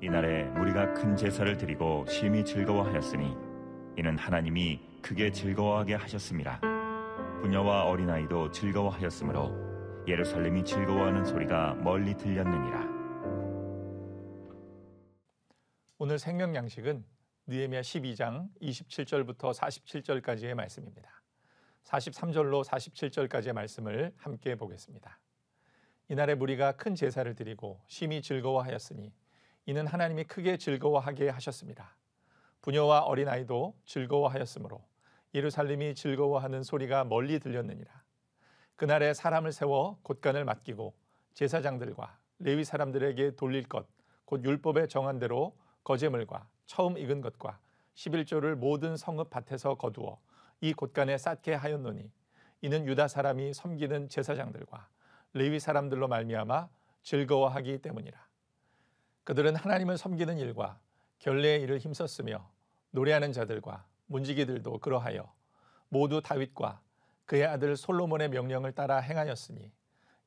이날에 무리가 큰 제사를 드리고 심히 즐거워하였으니 이는 하나님이 크게 즐거워하게 하셨음이라. 부녀와 어린아이도 즐거워하였으므로 예루살렘이 즐거워하는 소리가 멀리 들렸느니라. 오늘 생명 양식은 느헤미야 12장 27절부터 47절까지의 말씀입니다. 43절로 47절까지의 말씀을 함께 보겠습니다. 이날에 무리가 큰 제사를 드리고 심히 즐거워하였으니 이는 하나님이 크게 즐거워하게 하셨습니다. 부녀와 어린아이도 즐거워하였으므로 예루살렘이 즐거워하는 소리가 멀리 들렸느니라. 그날에 사람을 세워 곳간을 맡기고 제사장들과 레위 사람들에게 돌릴 것, 곧 율법에 정한 대로 거제물과 처음 익은 것과 11조를 모든 성읍 밭에서 거두어 이 곳간에 쌓게 하였노니 이는 유다 사람이 섬기는 제사장들과 레위 사람들로 말미암아 즐거워하기 때문이라. 그들은 하나님을 섬기는 일과 결례의 일을 힘썼으며 노래하는 자들과 문지기들도 그러하여 모두 다윗과 그의 아들 솔로몬의 명령을 따라 행하였으니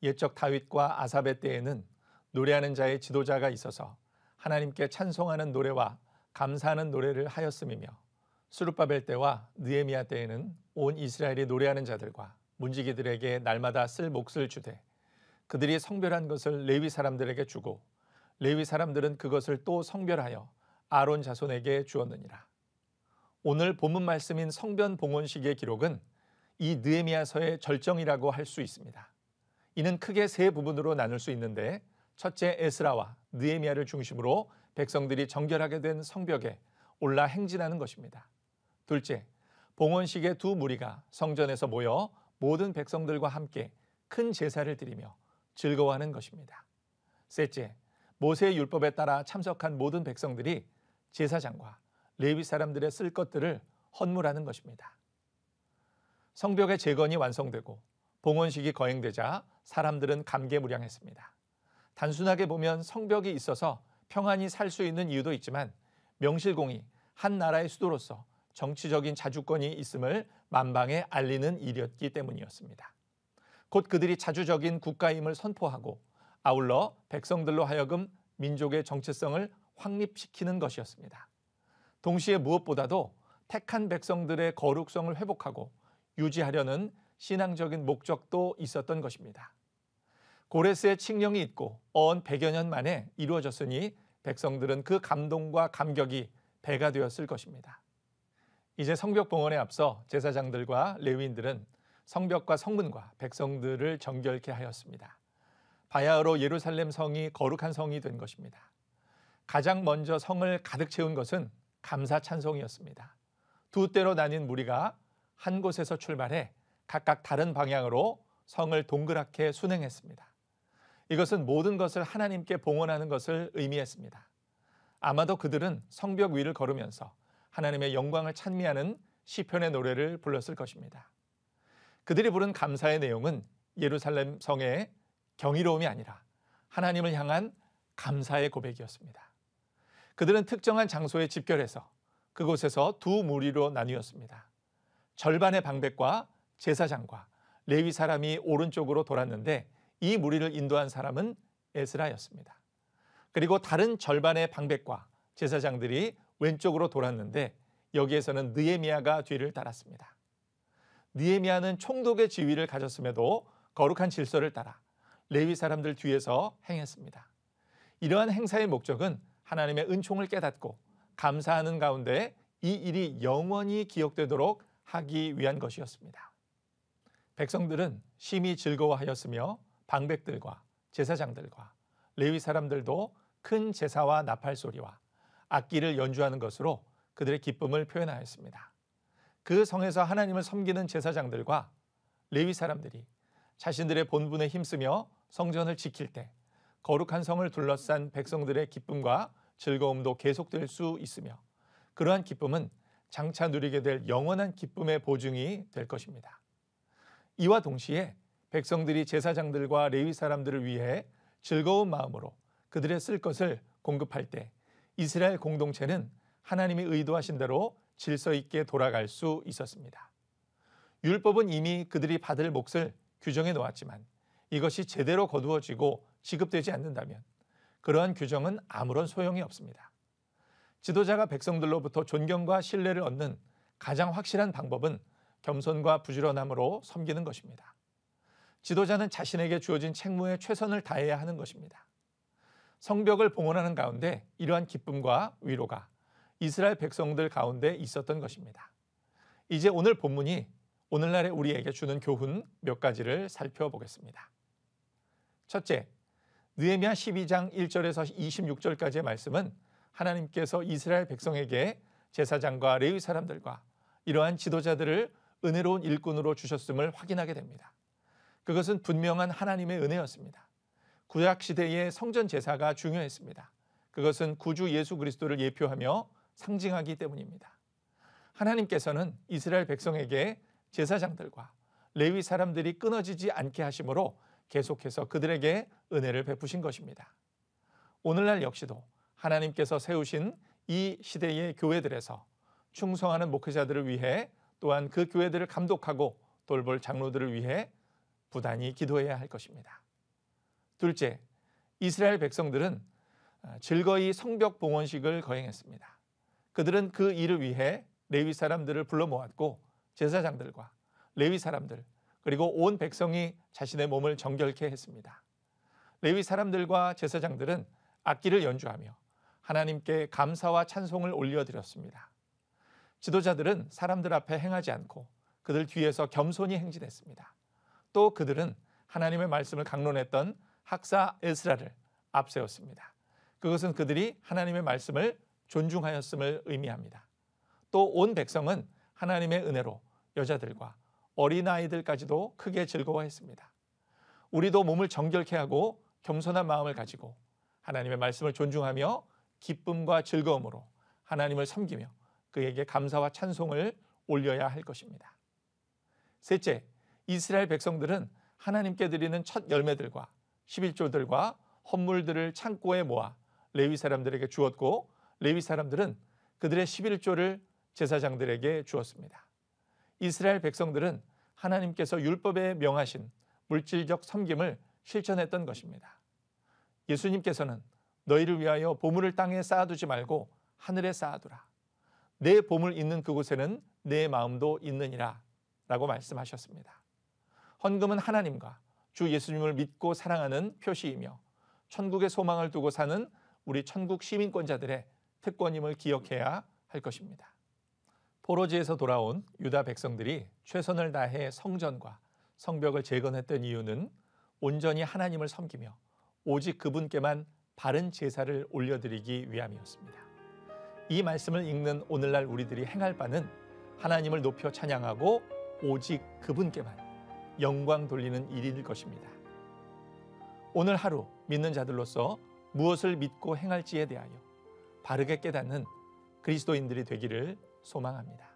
옛적 다윗과 아삽의 때에는 노래하는 자의 지도자가 있어서 하나님께 찬송하는 노래와 감사하는 노래를 하였음이며 스룹바벨 때와 느헤미야 때에는 온 이스라엘이 노래하는 자들과 문지기들에게 날마다 쓸 몫을 주되 그들이 성별한 것을 레위 사람들에게 주고 레위 사람들은 그것을 또 성별하여 아론 자손에게 주었느니라. 오늘 본문 말씀인 성변 봉헌식의 기록은 이 느헤미야서의 절정이라고 할 수 있습니다. 이는 크게 세 부분으로 나눌 수 있는데 첫째 에스라와 느헤미야를 중심으로 백성들이 정결하게 된 성벽에 올라 행진하는 것입니다. 둘째, 봉헌식의 두 무리가 성전에서 모여 모든 백성들과 함께 큰 제사를 드리며 즐거워하는 것입니다. 셋째, 모세의 율법에 따라 참석한 모든 백성들이 제사장과 레위 사람들의 쓸 것들을 헌물하는 것입니다. 성벽의 재건이 완성되고 봉헌식이 거행되자 사람들은 감개무량했습니다. 단순하게 보면 성벽이 있어서 평안히 살 수 있는 이유도 있지만 명실공히 한 나라의 수도로서 정치적인 자주권이 있음을 만방에 알리는 일이었기 때문이었습니다. 곧 그들이 자주적인 국가임을 선포하고 아울러 백성들로 하여금 민족의 정체성을 확립시키는 것이었습니다. 동시에 무엇보다도 택한 백성들의 거룩성을 회복하고 유지하려는 신앙적인 목적도 있었던 것입니다. 고레스의 칙령이 있고 어언 100여 년 만에 이루어졌으니 백성들은 그 감동과 감격이 배가 되었을 것입니다. 이제 성벽 봉헌에 앞서 제사장들과 레위인들은 성벽과 성문과 백성들을 정결케 하였습니다. 바야흐로 예루살렘 성이 거룩한 성이 된 것입니다. 가장 먼저 성을 가득 채운 것은 감사 찬송이었습니다. 두 때로 나뉜 무리가 한 곳에서 출발해 각각 다른 방향으로 성을 동그랗게 순행했습니다. 이것은 모든 것을 하나님께 봉헌하는 것을 의미했습니다. 아마도 그들은 성벽 위를 걸으면서 하나님의 영광을 찬미하는 시편의 노래를 불렀을 것입니다. 그들이 부른 감사의 내용은 예루살렘 성의 경이로움이 아니라 하나님을 향한 감사의 고백이었습니다. 그들은 특정한 장소에 집결해서 그곳에서 두 무리로 나뉘었습니다. 절반의 방백과 제사장과 레위 사람이 오른쪽으로 돌았는데 이 무리를 인도한 사람은 에스라였습니다. 그리고 다른 절반의 방백과 제사장들이 왼쪽으로 돌았는데 여기에서는 느헤미야가 뒤를 따랐습니다. 느헤미야는 총독의 지위를 가졌음에도 거룩한 질서를 따라 레위 사람들 뒤에서 행했습니다. 이러한 행사의 목적은 하나님의 은총을 깨닫고 감사하는 가운데 이 일이 영원히 기억되도록 하기 위한 것이었습니다. 백성들은 심히 즐거워하였으며 방백들과 제사장들과 레위 사람들도 큰 제사와 나팔 소리와 악기를 연주하는 것으로 그들의 기쁨을 표현하였습니다. 그 성에서 하나님을 섬기는 제사장들과 레위 사람들이 자신들의 본분에 힘쓰며 성전을 지킬 때 거룩한 성을 둘러싼 백성들의 기쁨과 즐거움도 계속될 수 있으며 그러한 기쁨은 장차 누리게 될 영원한 기쁨의 보증이 될 것입니다. 이와 동시에 백성들이 제사장들과 레위 사람들을 위해 즐거운 마음으로 그들의 쓸 것을 공급할 때 이스라엘 공동체는 하나님이 의도하신 대로 질서 있게 돌아갈 수 있었습니다. 율법은 이미 그들이 받을 몫을 규정해 놓았지만 이것이 제대로 거두어지고 지급되지 않는다면 그러한 규정은 아무런 소용이 없습니다. 지도자가 백성들로부터 존경과 신뢰를 얻는 가장 확실한 방법은 겸손과 부지런함으로 섬기는 것입니다. 지도자는 자신에게 주어진 책무에 최선을 다해야 하는 것입니다. 성벽을 봉헌하는 가운데 이러한 기쁨과 위로가 이스라엘 백성들 가운데 있었던 것입니다. 이제 오늘 본문이 오늘날의 우리에게 주는 교훈 몇 가지를 살펴보겠습니다. 첫째, 느헤미야 12장 1절에서 26절까지의 말씀은 하나님께서 이스라엘 백성에게 제사장과 레위 사람들과 이러한 지도자들을 은혜로운 일꾼으로 주셨음을 확인하게 됩니다. 그것은 분명한 하나님의 은혜였습니다. 구약 시대의 성전 제사가 중요했습니다. 그것은 구주 예수 그리스도를 예표하며 상징하기 때문입니다. 하나님께서는 이스라엘 백성에게 제사장들과 레위 사람들이 끊어지지 않게 하심으로 계속해서 그들에게 은혜를 베푸신 것입니다. 오늘날 역시도 하나님께서 세우신 이 시대의 교회들에서 충성하는 목회자들을 위해 또한 그 교회들을 감독하고 돌볼 장로들을 위해 부단히 기도해야 할 것입니다. 둘째, 이스라엘 백성들은 즐거이 성벽 봉헌식을 거행했습니다. 그들은 그 일을 위해 레위 사람들을 불러 모았고 제사장들과 레위 사람들 그리고 온 백성이 자신의 몸을 정결케 했습니다. 레위 사람들과 제사장들은 악기를 연주하며 하나님께 감사와 찬송을 올려드렸습니다. 지도자들은 사람들 앞에 행하지 않고 그들 뒤에서 겸손히 행진했습니다. 또 그들은 하나님의 말씀을 강론했던 학사 에스라를 앞세웠습니다. 그것은 그들이 하나님의 말씀을 존중하였음을 의미합니다. 또 온 백성은 하나님의 은혜로 여자들과 어린아이들까지도 크게 즐거워했습니다. 우리도 몸을 정결케 하고 겸손한 마음을 가지고 하나님의 말씀을 존중하며 기쁨과 즐거움으로 하나님을 섬기며 그에게 감사와 찬송을 올려야 할 것입니다. 셋째, 이스라엘 백성들은 하나님께 드리는 첫 열매들과 11조들과 헌물들을 창고에 모아 레위 사람들에게 주었고 레위 사람들은 그들의 11조를 제사장들에게 주었습니다. 이스라엘 백성들은 하나님께서 율법에 명하신 물질적 섬김을 실천했던 것입니다. 예수님께서는 너희를 위하여 보물을 땅에 쌓아두지 말고 하늘에 쌓아두라. 내 보물 있는 그곳에는 내 마음도 있느니라 라고 말씀하셨습니다. 헌금은 하나님과 주 예수님을 믿고 사랑하는 표시이며 천국의 소망을 두고 사는 우리 천국 시민권자들의 특권임을 기억해야 할 것입니다. 포로지에서 돌아온 유다 백성들이 최선을 다해 성전과 성벽을 재건했던 이유는 온전히 하나님을 섬기며 오직 그분께만 바른 제사를 올려드리기 위함이었습니다. 이 말씀을 읽는 오늘날 우리들이 행할 바는 하나님을 높여 찬양하고 오직 그분께만 영광 돌리는 일일 것입니다. 오늘 하루 믿는 자들로서 무엇을 믿고 행할지에 대하여 바르게 깨닫는 그리스도인들이 되기를 소망합니다.